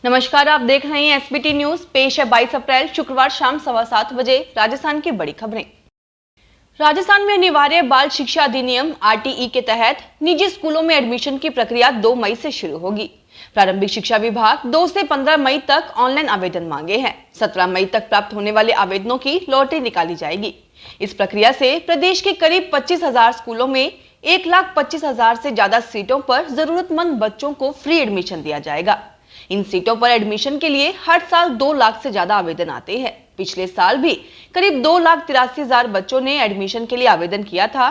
नमस्कार, आप देख रहे हैं एसबीटी न्यूज। पेश है 22 अप्रैल शुक्रवार शाम 7:15 बजे राजस्थान की बड़ी खबरें। राजस्थान में अनिवार्य बाल शिक्षा अधिनियम आरटीई के तहत निजी स्कूलों में एडमिशन की प्रक्रिया 2 मई से शुरू होगी। प्रारंभिक शिक्षा विभाग 2 से 15 मई तक ऑनलाइन आवेदन मांगे हैं। 17 मई तक प्राप्त होने वाले आवेदनों की लॉटरी निकाली जाएगी। इस प्रक्रिया से प्रदेश के करीब 25,000 स्कूलों में 1,25,000 से ज्यादा सीटों पर जरूरतमंद बच्चों को फ्री एडमिशन दिया जाएगा। इन सीटों पर एडमिशन के लिए हर साल 2 लाख से ज्यादा आवेदन आते हैं। पिछले साल भी करीब 2,83,000 बच्चों ने एडमिशन के लिए आवेदन किया था।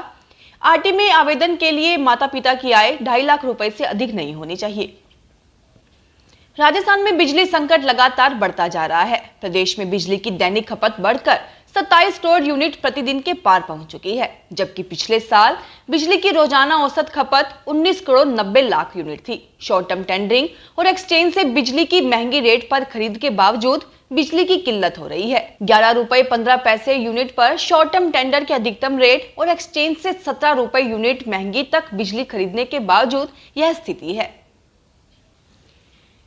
आरटी में आवेदन के लिए माता पिता की आय 2.5 लाख रुपए से अधिक नहीं होनी चाहिए। राजस्थान में बिजली संकट लगातार बढ़ता जा रहा है। प्रदेश में बिजली की दैनिक खपत बढ़कर 27 करोड़ यूनिट प्रतिदिन के पार पहुंच चुकी है, जबकि पिछले साल बिजली की रोजाना औसत खपत 19 करोड़ 90 लाख यूनिट थी। शॉर्ट टर्म टेंडरिंग और एक्सचेंज से बिजली की महंगी रेट पर खरीद के बावजूद बिजली की किल्लत हो रही है। 11 रुपए 15 पैसे यूनिट पर शॉर्ट टर्म टेंडर के अधिकतम रेट और एक्सचेंज से 17 रुपए यूनिट महंगी तक बिजली खरीदने के बावजूद यह स्थिति है।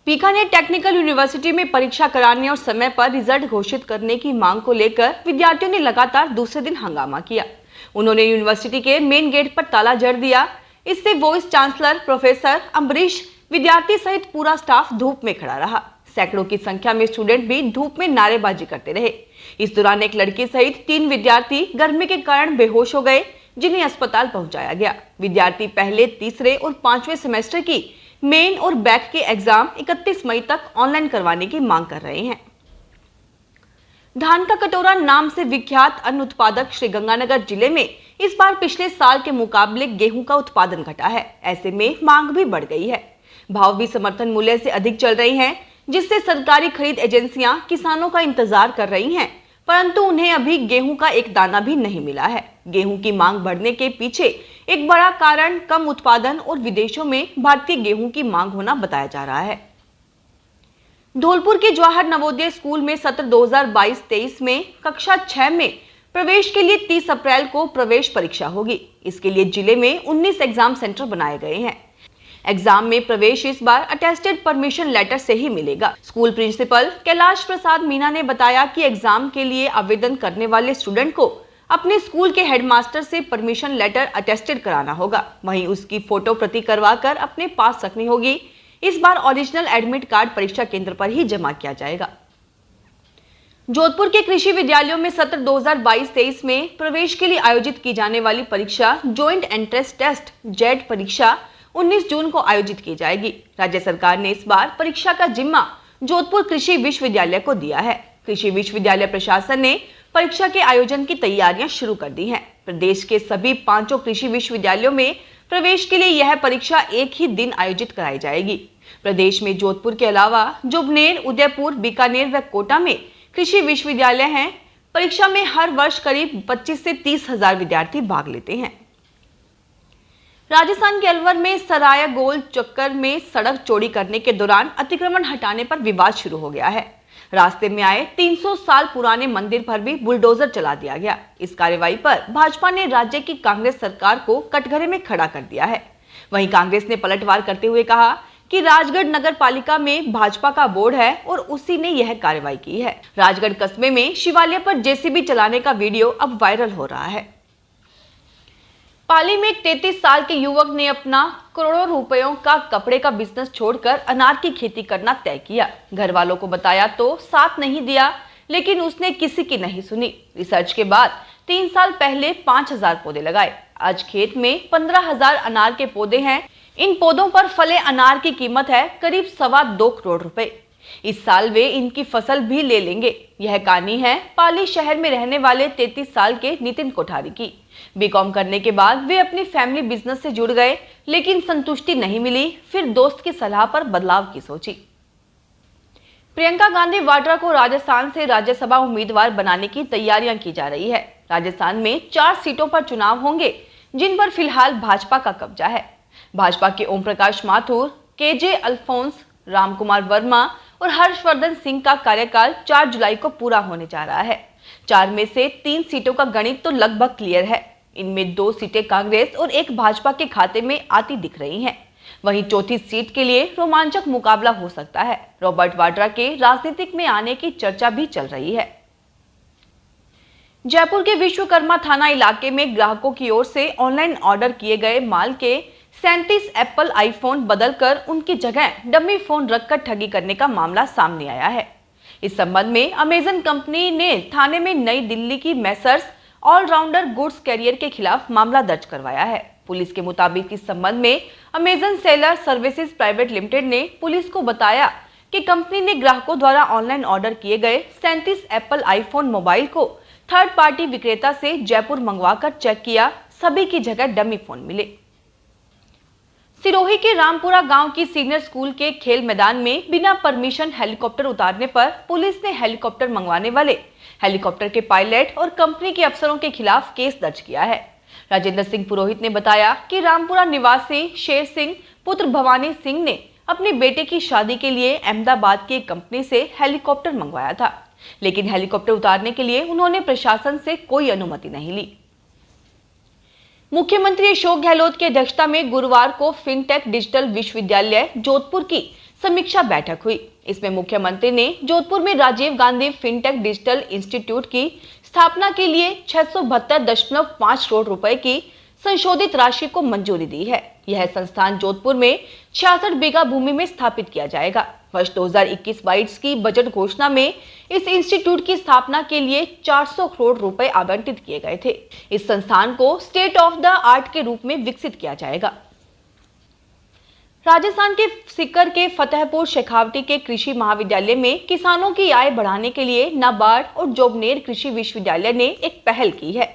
बीकानेर टेक्निकल यूनिवर्सिटी में परीक्षा कराने और समय पर रिजल्ट घोषित करने की मांग को लेकर विद्यार्थियों ने लगातार दूसरे दिन हंगामा किया। उन्होंने यूनिवर्सिटी के मेन गेट पर ताला जड़ दिया। इससे वाइस चांसलर प्रोफेसर अम्बरीश, विद्यार्थी सहित पूरा स्टाफ धूप में खड़ा रहा। सैकड़ों की संख्या में स्टूडेंट भी धूप में नारेबाजी करते रहे। इस दौरान एक लड़की सहित 3 विद्यार्थी गर्मी के कारण बेहोश हो गए, जिन्हें अस्पताल पहुंचाया गया। विद्यार्थी पहले, तीसरे और 5वें सेमेस्टर की मेन और बैक के एग्जाम 31 मई तक ऑनलाइन करवाने की मांग कर रहे हैं। धान का कटोरा नाम से विख्यात अन्न उत्पादक श्रीगंगानगर जिले में इस बार पिछले साल के मुकाबले गेहूं का उत्पादन घटा है। ऐसे में मांग भी बढ़ गई है। भाव भी समर्थन मूल्य से अधिक चल रही हैं, जिससे सरकारी खरीद एजेंसियां किसानों का इंतजार कर रही हैं, परंतु उन्हें अभी गेहूं का एक दाना भी नहीं मिला है। गेहूं की मांग बढ़ने के पीछे एक बड़ा कारण कम उत्पादन और विदेशों में भारतीय गेहूं की मांग होना बताया जा रहा है। धौलपुर के जवाहर नवोदय स्कूल में सत्र 2022-23 में कक्षा 6 में प्रवेश के लिए 30 अप्रैल को प्रवेश परीक्षा होगी। इसके लिए जिले में 19 एग्जाम सेंटर बनाए गए हैं। एग्जाम में प्रवेश इस बार अटेस्टेड परमिशन लेटर से ही मिलेगा। स्कूल प्रिंसिपल कैलाश प्रसाद मीना ने बताया कि एग्जाम के लिए आवेदन करने वाले स्टूडेंट को अपने स्कूल के हेडमास्टर से परमिशन लेटर अटेस्टेड कराना होगा। वहीं उसकी फोटो प्रति करवाकर अपने पास रखनी होगी। इस बार ओरिजिनल एडमिट कार्ड परीक्षा केंद्र पर ही जमा किया जाएगा। जोधपुर के कृषि विद्यालयों में सत्र 2022-23 में प्रवेश के लिए आयोजित की जाने वाली परीक्षा ज्वाइंट एंट्रेंस टेस्ट जेड परीक्षा 19 जून को आयोजित की जाएगी। राज्य सरकार ने इस बार परीक्षा का जिम्मा जोधपुर कृषि विश्वविद्यालय को दिया है। कृषि विश्वविद्यालय प्रशासन ने परीक्षा के आयोजन की तैयारियां शुरू कर दी हैं। प्रदेश के सभी 5 कृषि विश्वविद्यालयों में प्रवेश के लिए यह परीक्षा एक ही दिन आयोजित कराई जाएगी। प्रदेश में जोधपुर के अलावा जोबनेर, उदयपुर, बीकानेर व कोटा में कृषि विश्वविद्यालय हैं। परीक्षा में हर वर्ष करीब 25 से 30,000 विद्यार्थी भाग लेते हैं। राजस्थान के अलवर में सराया गोल चक्कर में सड़क चौड़ी करने के दौरान अतिक्रमण हटाने पर विवाद शुरू हो गया है। रास्ते में आए 300 साल पुराने मंदिर पर भी बुलडोजर चला दिया गया। इस कार्रवाई पर भाजपा ने राज्य की कांग्रेस सरकार को कटघरे में खड़ा कर दिया है। वहीं कांग्रेस ने पलटवार करते हुए कहा कि राजगढ़ नगर पालिका में भाजपा का बोर्ड है और उसी ने यह कार्रवाई की है। राजगढ़ कस्बे में शिवालय पर जेसीबी चलाने का वीडियो अब वायरल हो रहा है। पाली में एक 33 साल के युवक ने अपना करोड़ों रुपयों का कपड़े का बिजनेस छोड़कर अनार की खेती करना तय किया। घर वालों को बताया तो साथ नहीं दिया, लेकिन उसने किसी की नहीं सुनी। रिसर्च के बाद 3 साल पहले 5,000 पौधे लगाए। आज खेत में 15,000 अनार के पौधे हैं। इन पौधों पर फले अनार की कीमत है करीब 2.25 करोड़ रुपए। इस साल वे इनकी फसल भी ले लेंगे। यह कहानी है पाली शहर में रहने वाले 33 साल के नितिन कोठारी की। बीकॉम करने के बाद वे अपनी फैमिली बिजनेस से जुड़ गए, लेकिन संतुष्टि नहीं मिली। फिर दोस्त की सलाह पर बदलाव की सोची। प्रियंका गांधी वाड्रा को राजस्थान से राज्यसभा उम्मीदवार बनाने की तैयारियां की जा रही है। राजस्थान में 4 सीटों पर चुनाव होंगे, जिन पर फिलहाल भाजपा का कब्जा है। भाजपा के ओम प्रकाश माथुर, केजे अल्फोंस, रामकुमार वर्मा और हर्षवर्धन सिंह का कार्यकाल 4 जुलाई को पूरा होने जा रहा है। 4 में से 3 सीटों का गणित तो लगभग क्लियर है। इनमें 2 सीटें कांग्रेस और 1 भाजपा के खाते में आती दिख रही हैं। वहीं चौथी सीट के लिए रोमांचक मुकाबला हो सकता है। रॉबर्ट वाड्रा के राजनीतिक में आने की चर्चा भी चल रही है। जयपुर के विश्वकर्मा थाना इलाके में ग्राहकों की ओर से ऑनलाइन ऑर्डर किए गए माल के 37 एप्पल आईफोन बदलकर उनकी जगह डमी फोन रखकर ठगी करने का मामला सामने आया है। इस संबंध में अमेजन कंपनी ने थाने में नई दिल्ली की मैसर्स ऑलराउंडर गुड्स कैरियर के खिलाफ मामला दर्ज करवाया है। पुलिस के मुताबिक इस संबंध में Amazon seller services private limited ने पुलिस को बताया कि कंपनी ने ग्राहकों द्वारा ऑनलाइन ऑर्डर किए गए 37 एप्पल आईफोन मोबाइल को थर्ड पार्टी विक्रेता से जयपुर मंगवाकर चेक किया। सभी की जगह डमी फोन मिले। सिरोही के रामपुरा गांव की सीनियर स्कूल के खेल मैदान में बिना परमिशन हेलीकॉप्टर उतारने पर पुलिस ने हेलीकॉप्टर मंगवाने वाले हेलीकॉप्टर के पायलट और कंपनी के अफसरों के खिलाफ केस दर्ज किया है। राजेंद्र सिंह पुरोहित ने बताया कि रामपुरा निवासी शेर सिंह पुत्र भवानी सिंह ने अपने बेटे की शादी के लिए अहमदाबाद की एक कंपनी से हेलीकॉप्टर मंगवाया था, लेकिन हेलीकॉप्टर उतारने के लिए उन्होंने प्रशासन से कोई अनुमति नहीं ली। मुख्यमंत्री अशोक गहलोत की अध्यक्षता में गुरुवार को फिनटेक डिजिटल विश्वविद्यालय जोधपुर की समीक्षा बैठक हुई। इसमें मुख्यमंत्री ने जोधपुर में Rajiv Gandhi Fintech Digital Institute की स्थापना के लिए 672.5 करोड़ रुपए की संशोधित राशि को मंजूरी दी है। यह संस्थान जोधपुर में 66 बीघा भूमि में स्थापित किया जाएगा। वर्ष 2021-22 की बजट घोषणा में इस इंस्टीट्यूट की स्थापना के लिए 400 करोड़ रुपए आवंटित किए गए थे। इस संस्थान को स्टेट ऑफ द आर्ट के रूप में विकसित किया जाएगा। राजस्थान के सीकर के फतेहपुर शेखावटी के कृषि महाविद्यालय में किसानों की आय बढ़ाने के लिए नाबार्ड और जोबनेर कृषि विश्वविद्यालय ने एक पहल की है,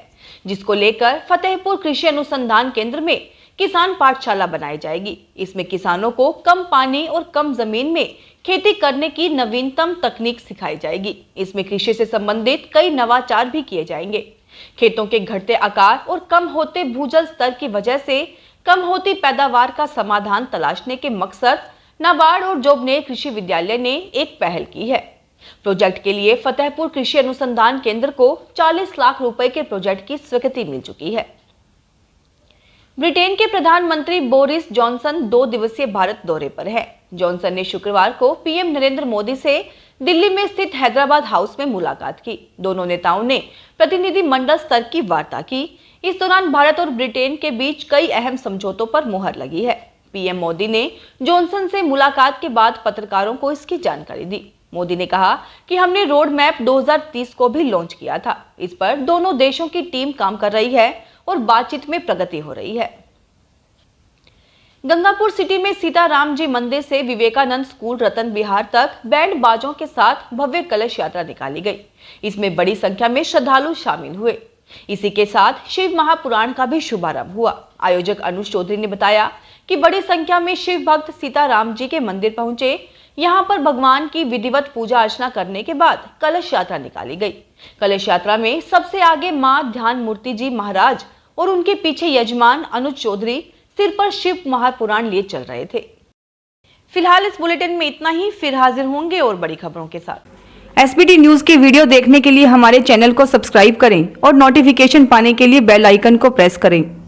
जिसको लेकर फतेहपुर कृषि अनुसंधान केंद्र में किसान पाठशाला बनाई जाएगी। इसमें किसानों को कम पानी और कम जमीन में खेती करने की नवीनतम तकनीक सिखाई जाएगी। इसमें कृषि से संबंधित कई नवाचार भी किए जाएंगे। खेतों के घटते आकार और कम होते भूजल स्तर की वजह से कम होती पैदावार का समाधान तलाशने के मकसद नाबार्ड और जोबनेर कृषि विद्यालय ने एक पहल की है। प्रोजेक्ट के लिए फतेहपुर कृषि अनुसंधान केंद्र को 40 लाख रुपए के प्रोजेक्ट की स्वीकृति मिल चुकी है। ब्रिटेन के प्रधानमंत्री बोरिस जॉनसन 2 दिवसीय भारत दौरे पर है। जॉनसन ने शुक्रवार को पीएम नरेंद्र मोदी से दिल्ली में स्थित हैदराबाद हाउस में मुलाकात की। दोनों नेताओं ने प्रतिनिधि मंडल स्तर की वार्ता की। इस दौरान भारत और ब्रिटेन के बीच कई अहम समझौतों पर मुहर लगी है। पीएम मोदी ने जॉनसन से मुलाकात के बाद पत्रकारों को इसकी जानकारी दी। मोदी ने कहा कि हमने रोड मैप 2030 को भी लॉन्च किया था। इस पर दोनों देशों की टीम काम कर रही है और बातचीत में प्रगति हो रही है। गंगापुर सिटी में सीताराम जी मंदिर से विवेकानंद स्कूल रतन विहार तक बैंड बाजों के साथ भव्य कलश यात्रा निकाली गई। इसमें बड़ी संख्या में श्रद्धालु शामिल हुए। इसी के साथ शिव महापुराण का भी शुभारंभ हुआ। आयोजक अनुज चौधरी ने बताया कि बड़ी संख्या में शिव भक्त सीताराम जी के मंदिर पहुंचे। यहाँ पर भगवान की विधिवत पूजा अर्चना करने के बाद कलश यात्रा निकाली गई। कलश यात्रा में सबसे आगे मां ध्यान मूर्ति जी महाराज और उनके पीछे यजमान अनुज चौधरी सिर पर शिव महापुराण लिए चल रहे थे। फिलहाल इस बुलेटिन में इतना ही। फिर हाजिर होंगे और बड़ी खबरों के साथ। एसबीटी न्यूज के वीडियो देखने के लिए हमारे चैनल को सब्सक्राइब करें और नोटिफिकेशन पाने के लिए बेल आइकन को प्रेस करें।